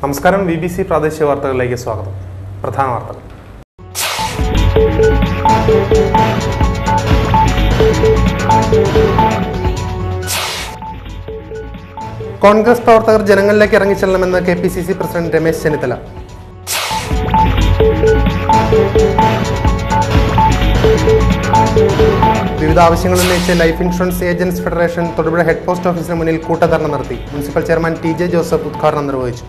നമസ്കാരം BBC പ്രാദേശിക വാർത്തകളിലേക്ക് സ്വാഗതം. പ്രധാന വാർത്തകൾ. കോൺഗ്രസ് പ്രവർത്തകർ ജനങ്ങളിലേക്ക് ഇറങ്ങിച്ചെല്ലണമെന്ന് KPCC പ്രസിഡന്റ് രമേശ് ചെന്നിത്തല. വിവിധ ആവശ്യങ്ങൾ ഉന്നയിച്ച് life insurance agents federation Thodupuzha head post ഓഫീസിന് മുന്നിൽ കൂട്ടധർണ നടത്തി. മുനിസിപ്പൽ ചെയർമാൻ TJ ജോസഫ് ഉദ്ഘാടനം നിർവഹിച്ചു.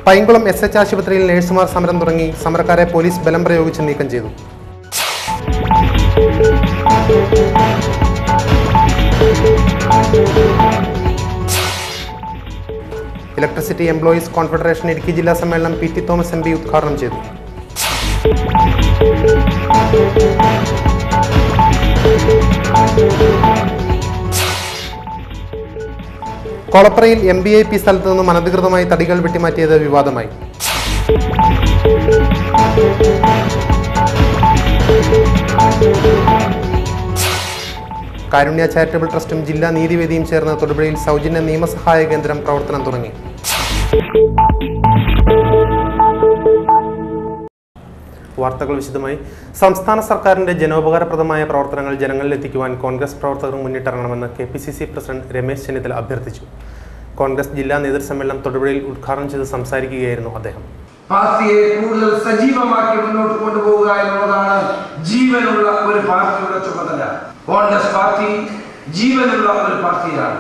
പൈങ്കുളം SH ആശുപത്രിയിൽ നഴ്സുമാർ സമരം തുടങ്ങി. സമരക്കാരെ പോലീസ് ബലം പ്രയോഗിച്ച് നീക്കം ചെയ്തു. ഇലക്ട്രിസിറ്റി എംപ്ലോയീസ് കോൺഫെഡറേഷൻ ഇടുക്കി ജില്ലാ സമ്മേളനം PT തോമസ് MP ഉദ്ഘാടനം ചെയ്തു. കോളപ്പുറയിൽ MBIP സ്ഥലത്തു നിന്നും അനധികൃതമായി തടികൾ വെട്ടിമാറ്റിയത് വിവാദമായി. കാരുണ്യ ചാരിറ്റബിൾ ട്രസ്റ്റും ജില്ലാ നീതിവേദിയും ചേർന്ന് തൊടുപുഴയിൽ സൗജന്യ നിയമസഹായ കേന്ദ്രം പ്രവർത്തനം തുടങ്ങി. വാർത്തകൾ വിശദമായി. സംസ്ഥാന സർക്കാരിന്റെ ജനോപകാരപ്രദമായ പ്രവർത്തനങ്ങൾ ജനങ്ങളിലെത്തിക്കുവാൻ കോൺഗ്രസ് പ്രവർത്തകർ മുന്നിട്ടിറങ്ങണമെന്ന് KPCC പ്രസിഡന്റ് രമേശ് ചെന്നിത്തല അഭ്യർത്ഥിച്ചു. കോൺഗ്രസ് ജില്ലാ നേതൃസമ്മേളനം തൊടുപുഴയിൽ ഉദ്ഘാടനം ചെയ്ത് സംസാരിക്കുകയായിരുന്നു അദ്ദേഹം. പാർട്ടിയെ കൂടുതൽ സജീവമാക്കി മുന്നോട്ട് കൊണ്ടുപോകുക എന്നുള്ളതാണ് ജീവനുള്ള ഒരു പാർട്ടിയുടെ ചുമതല. കോൺഗ്രസ് പാർട്ടി ജീവനുള്ള ഒരു പാർട്ടിയാണ്.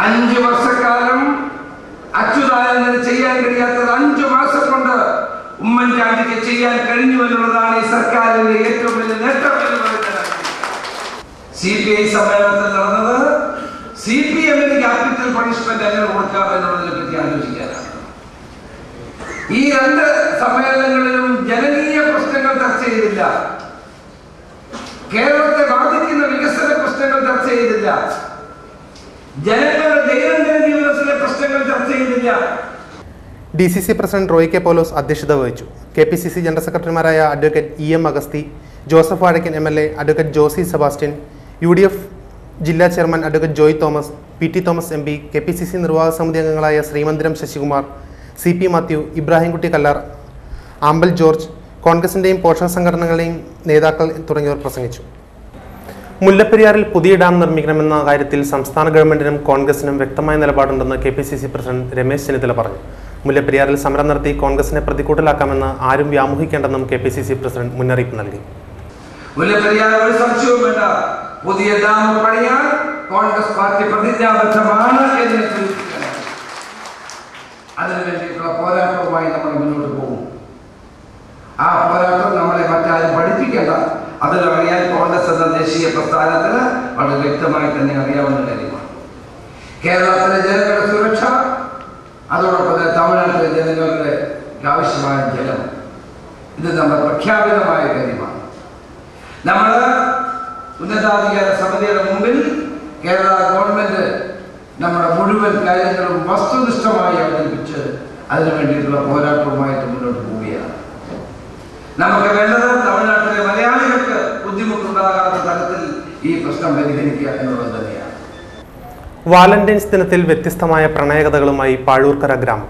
5 വർഷക്കാലം അച്യുതാനന്ദന് ചെയ്യാൻ കഴിയാത്തത് 5 മാസം കൊണ്ട് ഉമ്മൻചാണ്ടിക്ക് ചെയ്യാൻ കഴിഞ്ഞു എന്നുള്ളതാണ് ഈ സർക്കാരിന്റെ ഏറ്റവും വലിയ നേട്ടം എന്ന് പറയുന്നത്. CPI സമ്മേളനത്തിൽ നടന്നത് CPM-ന് ക്യാപിറ്റൽ പണിഷ്മെന്റ് എങ്ങനെ കൊടുക്കാം എന്നുള്ളതിനെ പറ്റി ആലോചിക്കാനാണ്. ഈ 2 സമ്മേളനങ്ങളിലും ജനകീയ പ്രശ്നങ്ങൾ ചർച്ച ചെയ്തില്ല. കേരളത്തെ ബാധിക്കുന്ന വികസന പ്രശ്നങ്ങൾ ചർച്ച ചെയ്തില്ല. ജനങ്ങളുടെ ദൈനംദിന ജീവിതത്തിലെ പ്രശ്നങ്ങൾ ചർച്ച ചെയ്തില്ല. DCC president Roy K. Paulose അധ്യക്ഷത വഹിച്ചു. KPCC ജനറൽ സെക്രട്ടറിമാരായ advocate EM Augusty, Joseph Vazhakkan MLA, advocate Josy Sebastian, UDF ജില്ലാ chairman advocate Joy Thomas, PT Thomas MP, KPCC നിർവാഹക സമിതി അംഗങ്ങളായ ശ്രീമന്ദിരം ശശികുമാർ, CP മാത്യു, ഇബ്രാഹിംകുട്ടി കല്ലാർ, ആമ്പൽ ജോർജ്, കോൺഗ്രസിന്റെയും പോഷക സംഘടനകളുടെയും നേതാക്കൾ തുടങ്ങിയവർ പ്രസംഗിച്ചു. മുല്ലപ്പെരിയാറിൽ പുതിയ ഡാം നിർമ്മിക്കണമെന്ന കാര്യത്തിൽ സംസ്ഥാന ഗവൺമെന്റിനും കോൺഗ്രസിനും വ്യക്തമായ നിലപാടുണ്ടെന്ന് KPCC പ്രസിഡന്റ് രമേശ് ചെന്നിത്തല പറഞ്ഞു. മുല്ലപ്പെരിയാറിൽ സമരം നടത്തി കോൺഗ്രസിനെ പ്രതികൂട്ടിലാക്കാമെന്ന് ആരും വ്യാമോഹിക്കേണ്ടെന്നും KPCC പ്രസിഡന്റ് മുന്നറിയിപ്പ് നൽകി. മുല്ലപ്പെരിയാർ ഒരു സംശയവും വേണ്ട, പുതിയ ഡാം പണിയാൻ കോൺഗ്രസ് പാർട്ടി പ്രതിജ്ഞാബദ്ധമാണ് എന്ന് സൂചിപ്പിക്കണം. അതിനുവേണ്ടിയിട്ടുള്ള പോരാട്ടവുമായി നമ്മൾ മുന്നോട്ട് പോകും. ആ പോരാട്ടം നമ്മളെ മറ്റാരും പഠിപ്പിക്കേണ്ട. അതിലറിയാൻ കോൺഗ്രസ് എന്ന ദേശീയ പ്രസ്ഥാനത്തിന് വളരെ വ്യക്തമായി തന്നെ അറിയാവുന്ന കാര്യമാണ്. കേരളത്തിലെ ജനങ്ങളുടെ സുരക്ഷ, അതോടൊപ്പം തന്നെ തമിഴ്നാട്ടിലെ ജനങ്ങളുടെ ആവശ്യമായ ജലം, ഇത് നമ്മുടെ പ്രഖ്യാപിതമായ കാര്യമാണ്. നമ്മൾ ഉന്നതാധികാര സമിതിയുടെ മുമ്പിൽ കേരള ഗവൺമെന്റ് നമ്മുടെ മുഴുവൻ കാര്യങ്ങളും വസ്തുനിഷ്ഠമായി അവതരിപ്പിച്ച് അതിനു വേണ്ടിയിട്ടുള്ള പോരാട്ടവുമായിട്ട് മുന്നോട്ട് പോവുകയാണ്. നമുക്ക് വേണ്ടത് തമിഴ്നാട്ടിലെ മലയാളികൾക്ക് ബുദ്ധിമുട്ടുണ്ടാകാത്ത തരത്തിൽ ഈ പ്രശ്നം പരിഹരിക്കുക എന്നുള്ളത് തന്നെയാണ്. വാലന്റൈൻസ് ദിനത്തിൽ വ്യത്യസ്തമായ പ്രണയകഥകളുമായി പാഴൂർക്കര ഗ്രാമം.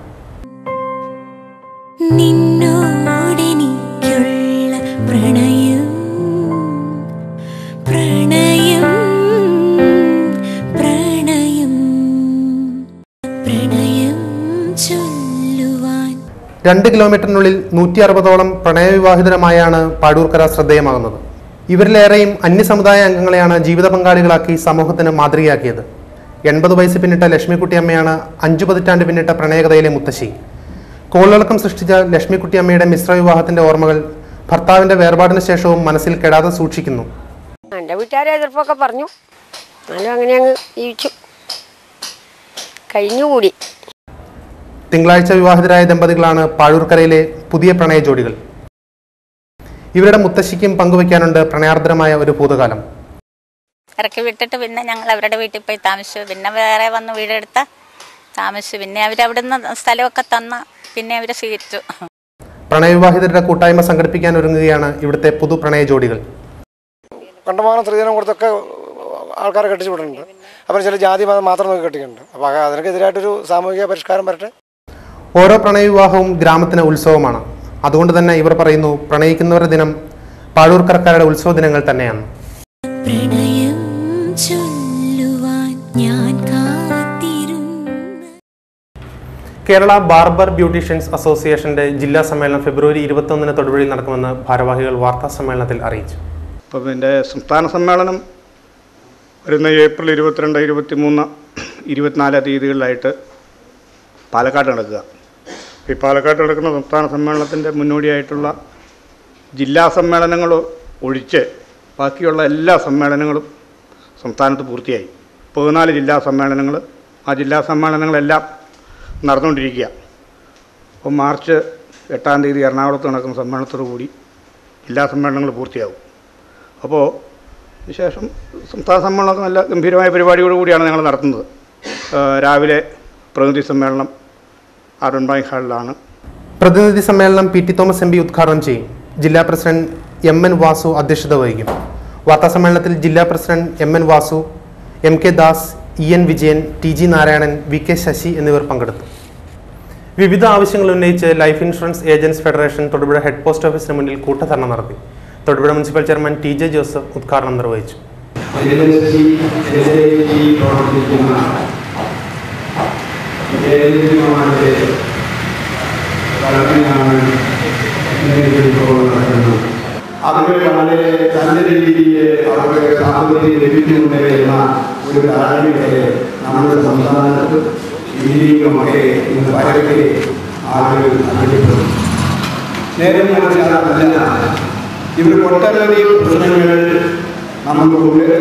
രണ്ട് കിലോമീറ്ററിനുള്ളിൽ 160ഓളം പ്രണയവിവാഹിതരമായാണ് പാഴൂർക്കര ശ്രദ്ധേയമാകുന്നത്. ഇവരിലേറെയും അന്യസമുദായ അംഗങ്ങളെയാണ് ജീവിത പങ്കാളികളാക്കി സമൂഹത്തിന് മാതൃകയാക്കിയത്. 80 വയസ്സ് പിന്നിട്ട ലക്ഷ്മിക്കുട്ടിയമ്മയാണ് 5 പതിറ്റാണ്ട് പിന്നിട്ട പ്രണയകഥയിലെ മുത്തശ്ശി. കോളിളക്കം സൃഷ്ടിച്ച ലക്ഷ്മിക്കുട്ടിയമ്മയുടെ മിശ്രവിവാഹത്തിന്റെ ഓർമ്മകൾ ഭർത്താവിന്റെ വേർപാടിന് ശേഷവും മനസ്സിൽ കെടാതെ സൂക്ഷിക്കുന്നു. എൻ്റെ വീട്ടുകാരെ എതിർപ്പൊക്കെ പറഞ്ഞു, എന്നാലും അങ്ങനെ അങ്ങ് ജീവിച്ചു കഴിഞ്ഞുകൂടി. തിങ്കളാഴ്ച വിവാഹിതരായ ദമ്പതികളാണ് പാഴൂർക്കരയിലെ പുതിയ പ്രണയ ജോഡികൾ. ഇവരുടെ മുത്തശ്ശിക്കും പങ്കുവയ്ക്കാനുണ്ട് പ്രണയാർദ്രമായ ഒരു ഭൂതകാലം. ഇറക്കി വിട്ടിട്ട് പിന്നെ ഞങ്ങൾ അവരുടെ വീട്ടിൽ പോയി താമസിച്ചു. പിന്നെ വേറെ വന്ന് വീടെടുത്ത താമസിച്ചു. പിന്നെ അവരവിടുന്ന് സ്ഥലമൊക്കെ തന്ന പിന്നെ അവരെ സ്വീകരിച്ചു. പ്രണയവിവാഹിതരുടെ കൂട്ടായ്മ സംഘടിപ്പിക്കാൻ ഒരുങ്ങുകയാണ് ഇവിടുത്തെ പുതു പ്രണയ ജോഡികൾ. കണ്ടമാനം സ്ത്രീധനം കൊടുത്തൊക്കെ ആൾക്കാരെ കെട്ടിച്ചു വിടുന്നുണ്ട്. അപ്പോൾ ചില ജാതി മതം മാത്രം നോക്കി കെട്ടിക്കുന്നുണ്ട്. അപ്പോൾ അതിനൊക്കെതിരായിട്ടൊരു സാമൂഹിക പരിഷ്കാരം വരട്ടെ. ഓരോ പ്രണയവിവാഹവും ഗ്രാമത്തിന് ഉത്സവമാണ്. അതുകൊണ്ട് തന്നെ ഇവർ പറയുന്നു, പ്രണയിക്കുന്നവരുടെ ദിനം പാഴൂർക്കരക്കാരുടെ ഉത്സവ ദിനങ്ങൾ തന്നെയാണ്. കേരള ബാർബർ ബ്യൂട്ടീഷ്യൻസ് അസോസിയേഷന്റെ ജില്ലാ സമ്മേളനം ഫെബ്രുവരി 21 തൊടുപുഴയിൽ നടക്കുമെന്ന് ഭാരവാഹികൾ വാർത്താ സമ്മേളനത്തിൽ അറിയിച്ചു. അപ്പോൾ ഇതിൻ്റെ സംസ്ഥാന സമ്മേളനം വരുന്ന ഏപ്രിൽ 22, 23, 24 തീയതികളിലായിട്ട് പാലക്കാട് നടക്കുക. ഈ പാലക്കാട് നടക്കുന്ന സംസ്ഥാന സമ്മേളനത്തിൻ്റെ മുന്നോടിയായിട്ടുള്ള ജില്ലാ സമ്മേളനങ്ങൾ ഒഴിച്ച് ബാക്കിയുള്ള എല്ലാ സമ്മേളനങ്ങളും സംസ്ഥാനത്ത് പൂർത്തിയായി. 14 ജില്ലാ സമ്മേളനങ്ങൾ, ആ ജില്ലാ സമ്മേളനങ്ങളെല്ലാം നടന്നുകൊണ്ടിരിക്കുക. അപ്പോൾ മാർച്ച് 8 തീയതി എറണാകുളത്ത് നടക്കുന്ന സമ്മേളനത്തോടുകൂടി ജില്ലാ സമ്മേളനങ്ങൾ പൂർത്തിയാകും. അപ്പോൾ അതിനുശേഷം സംസ്ഥാന സമ്മേളനം നല്ല ഗംഭീരമായ പരിപാടിയോടുകൂടിയാണ് ഞങ്ങൾ നടത്തുന്നത്. രാവിലെ പ്രതിനിധി സമ്മേളനം അരുൺ ബാങ്ക് ഹാളിലാണ്. പ്രതിനിധി സമ്മേളനം P T Thomas M P ഉദ്ഘാടനം ചെയ്യും. ജില്ലാ പ്രസിഡന്റ് എം എൻ വാസു അധ്യക്ഷത വഹിക്കും. വാർത്താ സമ്മേളനത്തിൽ ജില്ലാ president M N Vasu, M K Das, E N Vijayan, T G Narayanan, V K Sasi എന്നിവർ പങ്കെടുത്തു. വിവിധ ആവശ്യങ്ങൾ ഉന്നയിച്ച് life insurance agents federation Thodupuzha head post ഓഫീസിന് മുന്നിൽ കൂട്ടധർണ നടത്തി. Thodupuzha municipal chairman T J Joseph ഉദ്ഘാടനം നിർവഹിച്ചു. അതുപോലെ വളരെ നല്ല രീതിയിൽ അവർക്ക് സാമ്പത്തികം ലഭിക്കുന്നുണ്ട് എന്ന ഒരു ധാരണയുടെ നമ്മുടെ സംസ്ഥാനത്ത് ഇന്ത്യയിലുമൊക്കെ ഇന്ന് പരക്കെ ആളുകൾ അറിയപ്പെടുന്നു. നേരെ മനസ്സിലാകുന്നില്ല, ഇവർ ഒട്ടനവധി പ്രശ്നങ്ങൾ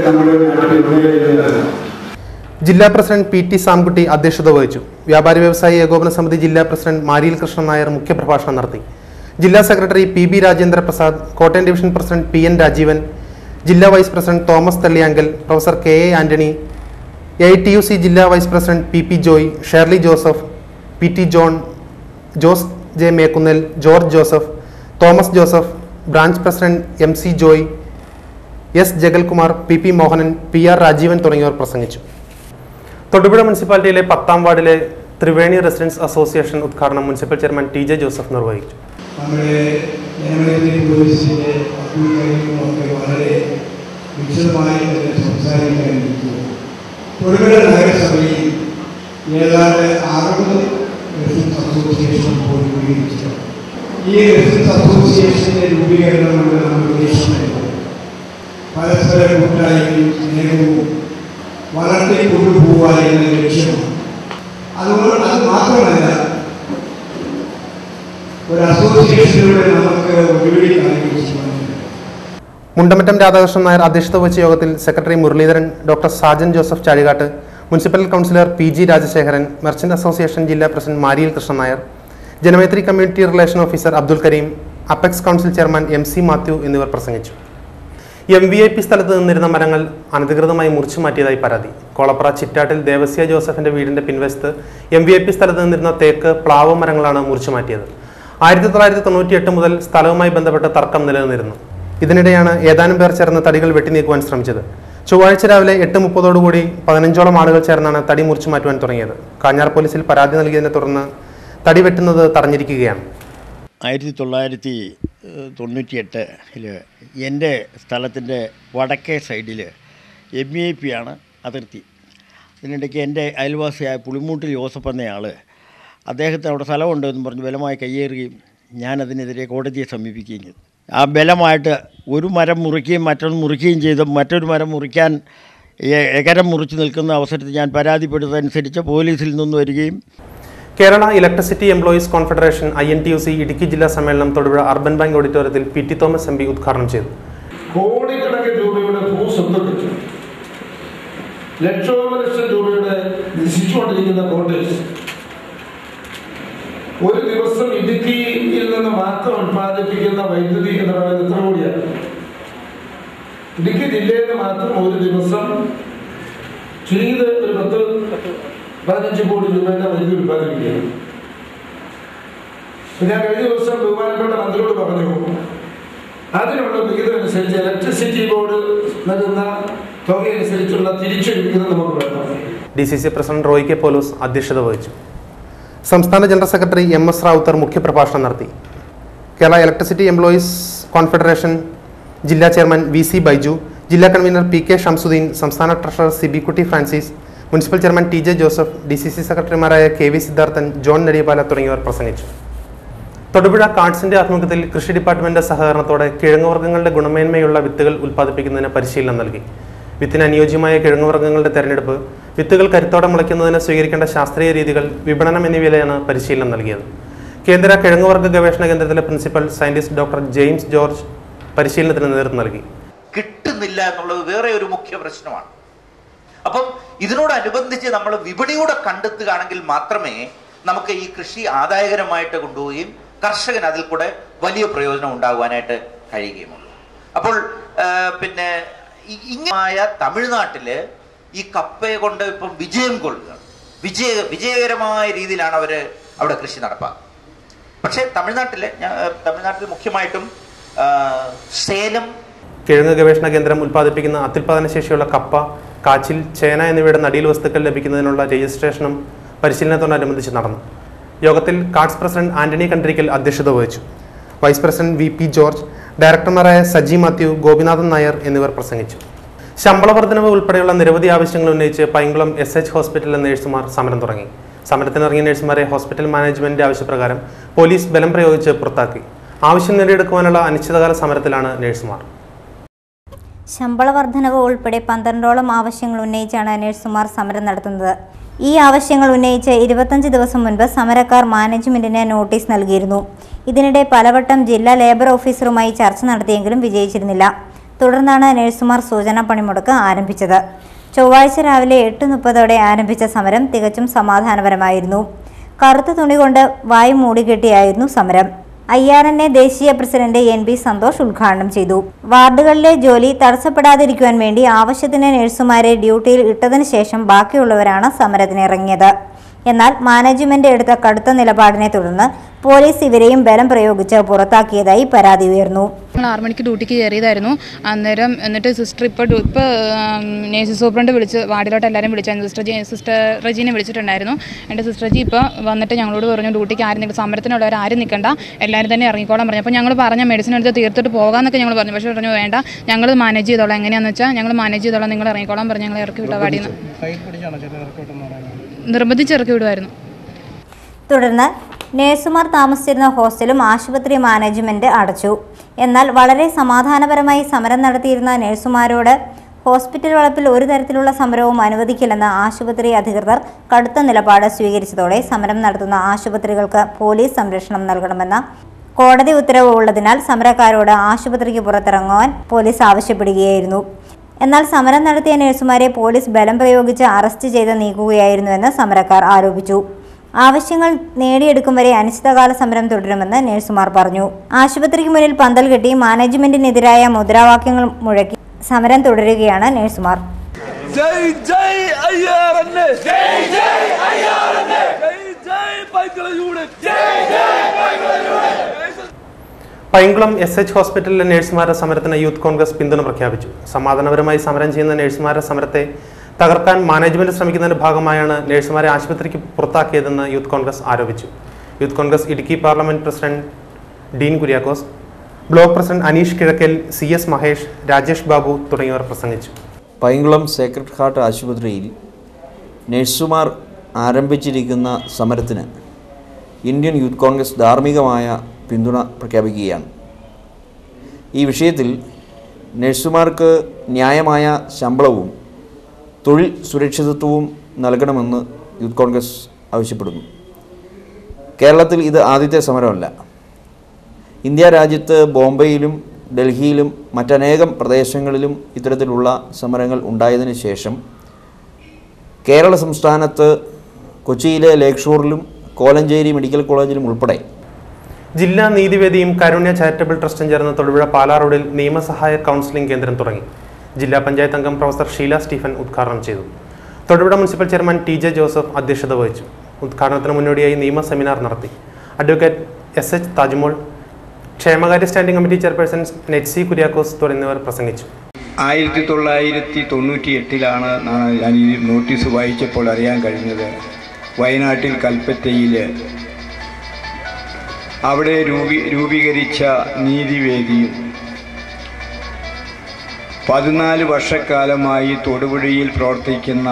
നമ്മുടെ നാട്ടിൽ ഉന്നയിക്കുന്നത്. ജില്ലാ പ്രസിഡന്റ് പി ടി സാംകുട്ടി അധ്യക്ഷത വഹിച്ചു. വ്യാപാരി വ്യവസായി ഏകോപന സമിതി ജില്ലാ പ്രസിഡന്റ് മാരിയിൽ കൃഷ്ണൻ നായർ മുഖ്യപ്രഭാഷണം നടത്തി. ജില്ലാ secretary P B Rajendra Prasad, Kottayam division president P N Rajeevan, ജില്ലാ vice president Thomas Thalliyankal, professor K A Antony, AITUC ജില്ലാ vice president P P Joy, Shirley Joseph, P T John, Jose J Mekkunnel, George Joseph, Thomas Joseph, branch president M C Joy, S Jagalkumar, P P Mohanan, P R Rajeevan തുടങ്ങിയവർ പ്രസംഗിച്ചു. തൊടുപുഴ മുനിസിപ്പാലിറ്റിയിലെ 10ാം വാർഡിലെ ത്രിവേണി റെസിഡൻസ് അസോസിയേഷൻ ഉദ്ഘാടനം municipal chairman T J Joseph നിർവഹിച്ചു. നമ്മുടെ ജനമൈത്രി പോലീസിൻ്റെ ഒക്കെ വളരെ വിശദമായി തന്നെ സംസാരിക്കാൻ ഇരിക്കുന്നു. തൊടുപുഴ നഗരസഭയിൽ ഏതാണ്ട് 60 റെസിഡൻസ് അസോസിയേഷൻ രൂപീകരിച്ചു. ഈ റെസിഡൻസ് അസോസിയേഷൻ്റെ രൂപീകരണം കൊണ്ട് നമ്മൾ ഉദ്ദേശിക്കുന്നത് പരസ്പര കൂട്ടായ്മയും സ്നേഹവും വളർത്തിക്കൊണ്ടുപോവുക എന്ന ലക്ഷ്യമാണ്. അതുകൊണ്ട് അത് മാത്രമല്ല, ഒരു അസോസിയേഷനിലൂടെ നമുക്ക് ഒരുപടി കാര്യങ്ങൾ ചെയ്യാൻ. മുണ്ടമറ്റം രാധാകൃഷ്ണൻ നായർ അധ്യക്ഷത വഹിച്ച യോഗത്തിൽ secretary Muraleedharan, doctor Sajan Joseph Chazhikattu, municipal councillor P G Rajasekharan, merchant association ജില്ലാ president Mariyil Krishnan Nair, Janamaithri community relation officer Abdul Kareem, apex council chairman M C Mathew എന്നിവർ പ്രസംഗിച്ചു. MVP സ്ഥലത്ത് നിന്നിരുന്ന മരങ്ങൾ അനധികൃതമായി മുറിച്ചു മാറ്റിയതായി പരാതി. കോളപ്ര ചിറ്റാട്ടിൽ ദേവസ്യ ജോസഫിന്റെ വീടിന്റെ പിൻവശത്ത് MVP സ്ഥലത്ത് നിന്നിരുന്ന തേക്ക്, പ്ലാവ് മരങ്ങളാണ് മുറിച്ചു മാറ്റിയത്. 1998 മുതൽ സ്ഥലവുമായി ബന്ധപ്പെട്ട തർക്കം നിലനിന്നിരുന്നു. ഇതിനിടെയാണ് ഏതാനും പേർ ചേർന്ന് തടികൾ വെട്ടിനീക്കുവാൻ ശ്രമിച്ചത്. ചൊവ്വാഴ്ച രാവിലെ 8:30 15ഓളം ആളുകൾ ചേർന്നാണ് തടി മുറിച്ചു മാറ്റുവാൻ തുടങ്ങിയത്. കാഞ്ഞാർ പോലീസിൽ പരാതി നൽകിയതിനെ തുടർന്ന് തടി വെട്ടുന്നത് തടഞ്ഞിരിക്കുകയാണ്. 1998 എൻ്റെ സ്ഥലത്തിൻ്റെ വടക്കേ സൈഡിൽ MVP ആണ് അതിർത്തി. അതിനിടയ്ക്ക് എൻ്റെ അയൽവാസിയായ പുളിമൂട്ടിൽ ജോസഫ് എന്നയാൾ അദ്ദേഹത്തിന് അവിടെ സ്ഥലമുണ്ടെന്ന് പറഞ്ഞ് ബലമായി കയ്യേറുകയും ഞാനതിനെതിരെ കോടതിയെ സമീപിക്കുകയും ചെയ്തു. ആ ബലമായിട്ട് ഒരു മരം മുറിക്കുകയും മറ്റൊന്ന് മുറിക്കുകയും ചെയ്ത് മറ്റൊരു മരം മുറിക്കാൻ എകരം മുറിച്ച് നിൽക്കുന്ന അവസരത്തിൽ ഞാൻ പരാതിപ്പെട്ടതനുസരിച്ച് പോലീസിൽ നിന്ന് വരികയും. Kerala electricity employees confederation INTUC Idukki ജില്ലാ സമ്മേളനം തൊടുപുഴ അർബൻ ബാങ്ക് ഓഡിറ്റോറിയത്തിൽ PT തോമസ് MP ഉദ്ഘാടനം ചെയ്തു. കോടിക്കണക്കിന് രൂപയുടെ ഭൂസ്വത്ത്, ലക്ഷം രൂപയുടെ നശിച്ചുകൊണ്ടിരിക്കുന്ന കോട്ടേജ് ഒരു ദിവസം ഇടുക്കിയിൽ നിന്ന് മാത്രം ഉത്പാദിപ്പിക്കുന്ന വൈദ്യുതി എന്ന് പറയുന്നത് എത്ര കോടിയാണ്? ഇടുക്കി ജില്ലയിൽ നിന്ന് മാത്രം ഒരു ദിവസം ചുരുങ്ങിയത് ഒരു 10-15 കോടി രൂപയുടെ വൈദ്യുതി ഉത്പാദിപ്പിക്കുകയാണ്. ഞാൻ കഴിഞ്ഞ ദിവസം ബഹുമാനപ്പെട്ട മന്ത്രിയോട് പറഞ്ഞു, അതിനുള്ള വിഹിതം അനുസരിച്ച് ഇലക്ട്രിസിറ്റി ബോർഡ് നൽകുന്ന തുകയനുസരിച്ചുള്ള തിരിച്ചൊരു വിഹിതം നമുക്ക് വേണം. DCC president Roy K Paulose അധ്യക്ഷത വഹിച്ചു. സംസ്ഥാന ജനറൽ സെക്രട്ടറി MS റാവുത്തർ മുഖ്യപ്രഭാഷണം നടത്തി. കേരള ഇലക്ട്രിസിറ്റി എംപ്ലോയീസ് കോൺഫെഡറേഷൻ ജില്ലാ ചെയർമാൻ VC ബൈജു, ജില്ലാ കൺവീനർ PK ഷംസുദ്ദീൻ, സംസ്ഥാന ട്രഷറർ CB കുട്ടി Francis, municipal chairman TJ Joseph, DCC സെക്രട്ടറിമാരായ KV സിദ്ധാർത്ഥൻ, ജോൺ നെടിയപാല തുടങ്ങിയവർ പ്രസംഗിച്ചു. തൊടുപുഴ കാർഡ്സിന്റെ ആഭിമുഖ്യത്തിൽ കൃഷി ഡിപ്പാർട്ട്മെന്റ് സഹകരണത്തോടെ കിഴങ്ങുവർഗ്ഗങ്ങളുടെ ഗുണമേന്മയുള്ള വിത്തുകൾ ഉൽപ്പാദിപ്പിക്കുന്നതിന് പരിശീലനം നൽകി. വിത്തിന് അനുയോജ്യമായ കിഴങ്ങുവർഗ്ഗങ്ങളുടെ തെരഞ്ഞെടുപ്പ്, വിത്തുകൾ കരുത്തോടെ മുളയ്ക്കുന്നതിന് സ്വീകരിക്കേണ്ട ശാസ്ത്രീയ രീതികൾ, വിപണനം എന്നിവയിലാണ് പരിശീലനം നൽകിയത്. കേന്ദ്ര കിഴങ്ങുവർഗ്ഗ ഗവേഷണ കേന്ദ്രത്തിലെ principal scientist doctor James George പരിശീലനത്തിന് നേതൃത്വം നൽകി. കിട്ടുന്നില്ല എന്നുള്ളത് വേറെ ഒരു മുഖ്യ പ്രശ്നമാണ്. അപ്പം ഇതിനോടനുബന്ധിച്ച് നമ്മൾ വിപണിയൂടെ കണ്ടെത്തുകയാണെങ്കിൽ മാത്രമേ നമുക്ക് ഈ കൃഷി ആദായകരമായിട്ട് കൊണ്ടുപോവുകയും കർഷകന് അതിൽ കൂടെ വലിയ പ്രയോജനം ഉണ്ടാകുവാനായിട്ട് കഴിയുകയുമുള്ളൂ. അപ്പോൾ പിന്നെ ഇങ്ങനെയായ തമിഴ്നാട്ടില് ഈ കപ്പയെ കൊണ്ട് ഇപ്പം വിജയം കൊള്ളുക, വിജയകരമായ രീതിയിലാണ് അവർ അവിടെ കൃഷി നടപ്പാക്കുക. പക്ഷേ തമിഴ്നാട്ടിൽ മുഖ്യമായിട്ടും സേലം കിഴങ്ങ് ഗവേഷണ കേന്ദ്രം ഉൽപ്പാദിപ്പിക്കുന്ന അത്യുൽപാദന ശേഷിയുള്ള കപ്പ, കാച്ചിൽ, ചേന എന്നിവയുടെ നടീൽ വസ്തുക്കൾ ലഭിക്കുന്നതിനുള്ള രജിസ്ട്രേഷനും പരിശീലനത്തോടനുബന്ധിച്ച് നടന്നു. യോഗത്തിൽ കാർഡ്സ് പ്രസിഡന്റ് ആന്റണി കണ്ട്രിക്കൽ അധ്യക്ഷത വഹിച്ചു. വൈസ് പ്രസിഡന്റ് VP ജോർജ്, ഡയറക്ടർമാരായ സജി മാത്യു, ഗോപിനാഥൻ നായർ എന്നിവർ പ്രസംഗിച്ചു. ശമ്പള വർധനവ് ഉൾപ്പെടെയുള്ള നിരവധി ആവശ്യങ്ങൾ ഉന്നയിച്ച് പൈങ്കുളം SH ഹോസ്പിറ്റലിലെ നഴ്സുമാർ സമരം തുടങ്ങി. സമരത്തിനിറങ്ങിയ നഴ്സുമാരെ ഹോസ്പിറ്റൽ മാനേജ്മെന്റിന്റെ ആവശ്യപ്രകാരം പോലീസ് ബലം പ്രയോഗിച്ച് പുറത്താക്കി. ആവശ്യം നേടിയെടുക്കുവാനുള്ള അനിശ്ചിതകാല സമരത്തിലാണ് നഴ്സുമാർ. ശമ്പള വർധനവ് ഉൾപ്പെടെ 12ഓളം ആവശ്യങ്ങൾ ഉന്നയിച്ചാണ് നഴ്സുമാർ സമരം നടത്തുന്നത്. ഈ ആവശ്യങ്ങൾ ഉന്നയിച്ച് 25 ദിവസം മുൻപ് സമരക്കാർ മാനേജ്മെന്റിന് നോട്ടീസ് നൽകിയിരുന്നു. ഇതിനിടെ പലവട്ടം ജില്ലാ ലേബർ ഓഫീസറുമായി ചർച്ച നടത്തിയെങ്കിലും വിജയിച്ചിരുന്നില്ല. തുടർന്നാണ് നഴ്സുമാർ സൂചനാ പണിമുടക്ക് ആരംഭിച്ചത്. ചൊവ്വാഴ്ച രാവിലെ 8:30 ആരംഭിച്ച സമരം തികച്ചും സമാധാനപരമായിരുന്നു. കറുത്ത തുണി കൊണ്ട് വായു മൂടിക്കെട്ടിയായിരുന്നു സമരം. IRNA ദേശീയ പ്രസിഡന്റ് NB സന്തോഷ് ഉദ്ഘാടനം ചെയ്തു. വാർഡുകളിലെ ജോലി തടസ്സപ്പെടാതിരിക്കുവാൻ വേണ്ടി ആവശ്യത്തിന് നഴ്സുമാരെ ഡ്യൂട്ടിയിൽ ഇട്ടതിനു ശേഷം ബാക്കിയുള്ളവരാണ് സമരത്തിനിറങ്ങിയത്. എന്നാൽ മാനേജ്മെന്റ് എടുത്ത കടുത്ത നിലപാടിനെ തുടർന്ന് പോലീസ് ഇവരെയും ബലം പ്രയോഗിച്ച് പുറത്താക്കിയതായി പരാതി ഉയർന്നു. 6 മണിക്ക് ഡ്യൂട്ടിക്ക് കയറിയതായിരുന്നു. അന്നേരം എന്നിട്ട് സിസ്റ്റർ ഇപ്പോൾ നേഴ്സ് സൂപ്രണ്ട് വിളിച്ച് വാർഡിലോട്ട് എല്ലാവരും വിളിച്ചായിരുന്നു. സിസ്റ്റർ റജീനെ വിളിച്ചിട്ടുണ്ടായിരുന്നു. എൻ്റെ സിസ്റ്റർ ജി ഇപ്പോൾ വന്നിട്ട് ഞങ്ങളോട് പറഞ്ഞു ഡ്യൂട്ടിക്ക് ആരും നിൽക്കും, സമരത്തിനുള്ളവർ ആരും നിൽക്കണ്ട, എല്ലാവരും തന്നെ ഇറങ്ങിക്കോളാൻ പറഞ്ഞു. അപ്പോൾ ഞങ്ങൾ പറഞ്ഞ മെഡിസിൻ എടുത്ത് തീർത്തിട്ട് പോകാമെന്നൊക്കെ ഞങ്ങൾ പറഞ്ഞു. പക്ഷേ പറഞ്ഞു വേണ്ട, ഞങ്ങൾ മാനേജ് ചെയ്തോളാം, എങ്ങനെയാണെന്ന് വെച്ചാൽ ഞങ്ങൾ മാനേജ് ചെയ്തോളാം, നിങ്ങൾ ഇറങ്ങിക്കോളാൻ പറഞ്ഞു. ഞങ്ങൾ ഇറക്കി വിട്ട വാടിയിൽ നിർബന്ധിച്ച് ഇറക്കി വിടുമായിരുന്നു. തുടർന്ന് നഴ്സുമാർ താമസിച്ചിരുന്ന ഹോസ്റ്റലും ആശുപത്രി മാനേജ്മെന്റ് അടച്ചു. എന്നാൽ വളരെ സമാധാനപരമായി സമരം നടത്തിയിരുന്ന നഴ്സുമാരോട് ഹോസ്പിറ്റൽ വളപ്പിൽ ഒരു തരത്തിലുള്ള സമരവും അനുവദിക്കില്ലെന്ന് ആശുപത്രി അധികൃതർ കടുത്ത നിലപാട് സ്വീകരിച്ചതോടെ സമരം നടത്തുന്ന ആശുപത്രികൾക്ക് പോലീസ് സംരക്ഷണം നൽകണമെന്ന കോടതി ഉത്തരവ് ഉള്ളതിനാൽ സമരക്കാരോട് ആശുപത്രിക്ക് പുറത്തിറങ്ങുവാൻ പോലീസ് ആവശ്യപ്പെടുകയായിരുന്നു. എന്നാൽ സമരം നടത്തിയ നഴ്സുമാരെ പോലീസ് ബലം പ്രയോഗിച്ച് അറസ്റ്റ് ചെയ്ത് നീക്കുകയായിരുന്നുവെന്ന് സമരക്കാർ ആരോപിച്ചു. ആവശ്യങ്ങൾ നേടിയെടുക്കും വരെ അനിശ്ചിതകാല സമരം തുടരുമെന്ന് നഴ്സുമാർ പറഞ്ഞു. ആശുപത്രിക്ക് മുന്നിൽ പന്തൽ കെട്ടി മാനേജ്മെന്റിനെതിരായ മുദ്രാവാക്യങ്ങൾ മുഴക്കി സമരം തുടരുകയാണ് നഴ്സുമാർ. പൈങ്കുളം SH ഹോസ്പിറ്റലിലെ നഴ്സുമാരുടെ സമരത്തിന് യൂത്ത് കോൺഗ്രസ് പിന്തുണ പ്രഖ്യാപിച്ചു. സമാധാനപരമായി സമരം ചെയ്യുന്ന നഴ്സുമാരുടെ സമരത്തെ തകർക്കാൻ മാനേജ്മെന്റ് ശ്രമിക്കുന്നതിന്റെ ഭാഗമായാണ് നഴ്സുമാരെ ആശുപത്രിക്ക് പുറത്താക്കിയതെന്ന് യൂത്ത് കോൺഗ്രസ് ആരോപിച്ചു. Youth Congress Idukki parliament president Dean Kuriakose, block president Aneesh Kizhakkel, CS Mahesh, Rajesh Babu തുടങ്ങിയവർ പ്രസംഗിച്ചു. പൈങ്കുളം സേക്രഡ് ഹാർട്ട് ആശുപത്രിയിൽ നഴ്സുമാർ ആരംഭിച്ചിരിക്കുന്ന സമരത്തിന് ഇന്ത്യൻ യൂത്ത് കോൺഗ്രസ് ധാർമ്മികമായ പിന്തുണ പ്രഖ്യാപിക്കുകയാണ്. ഈ വിഷയത്തിൽ നഴ്സുമാർക്ക് ന്യായമായ ശമ്പളവും തൊഴിൽ സുരക്ഷിതത്വവും നൽകണമെന്ന് യൂത്ത് കോൺഗ്രസ് ആവശ്യപ്പെടുന്നു. കേരളത്തിൽ ഇത് ആദ്യത്തെ സമരമല്ല. ഇന്ത്യ രാജ്യത്ത് ബോംബെയിലും ഡൽഹിയിലും മറ്റനേകം പ്രദേശങ്ങളിലും ഇത്തരത്തിലുള്ള സമരങ്ങൾ ഉണ്ടായതിനു ശേഷം കേരള സംസ്ഥാനത്ത് കൊച്ചിയിലെ ലേക്ക് ഷോറിലും കോലഞ്ചേരി മെഡിക്കൽ കോളേജിലും ഉൾപ്പെടെ ജില്ലാ നീതിവേദിയും കാരുണ്യ ചാരിറ്റബിൾ ട്രസ്റ്റും ചേർന്ന് തൊടുപുഴ പാലാ റോഡിൽ നിയമസഹായ കൗൺസിലിംഗ് കേന്ദ്രം തുടങ്ങി. ജില്ലാ പഞ്ചായത്ത് അംഗം പ്രൊഫസർ ഷീല സ്റ്റീഫൻ ഉദ്ഘാടനം ചെയ്തു. Thodupuzha municipal chairman TJ Joseph അധ്യക്ഷത വഹിച്ചു. ഉദ്ഘാടനത്തിന് മുന്നോടിയായി നിയമ സെമിനാർ നടത്തി. അഡ്വക്കേറ്റ് SH താജ്മോൾ, ക്ഷേമകാര്യ സ്റ്റാൻഡിംഗ് കമ്മിറ്റി ചെയർപേഴ്സൺ നെറ്റ്സി കുര്യാക്കോസ് തുടങ്ങിയവർ പ്രസംഗിച്ചു. 1998 ഞാൻ ഈ നോട്ടീസ് വായിച്ചപ്പോൾ അറിയാൻ കഴിഞ്ഞത്, വയനാട്ടിൽ കൽപ്പറ്റയിൽ അവിടെ രൂപീകരിച്ച നീതിവേദിയും 14 വർഷക്കാലമായി തൊടുപുഴയിൽ പ്രവർത്തിക്കുന്ന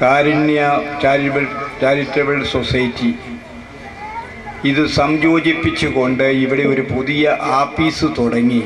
കാരുണ്യ ചാരിറ്റബിൾ സൊസൈറ്റി ഇത് സംയോജിപ്പിച്ചുകൊണ്ട് ഇവിടെ ഒരു പുതിയ ആപ്പീസ് തുടങ്ങി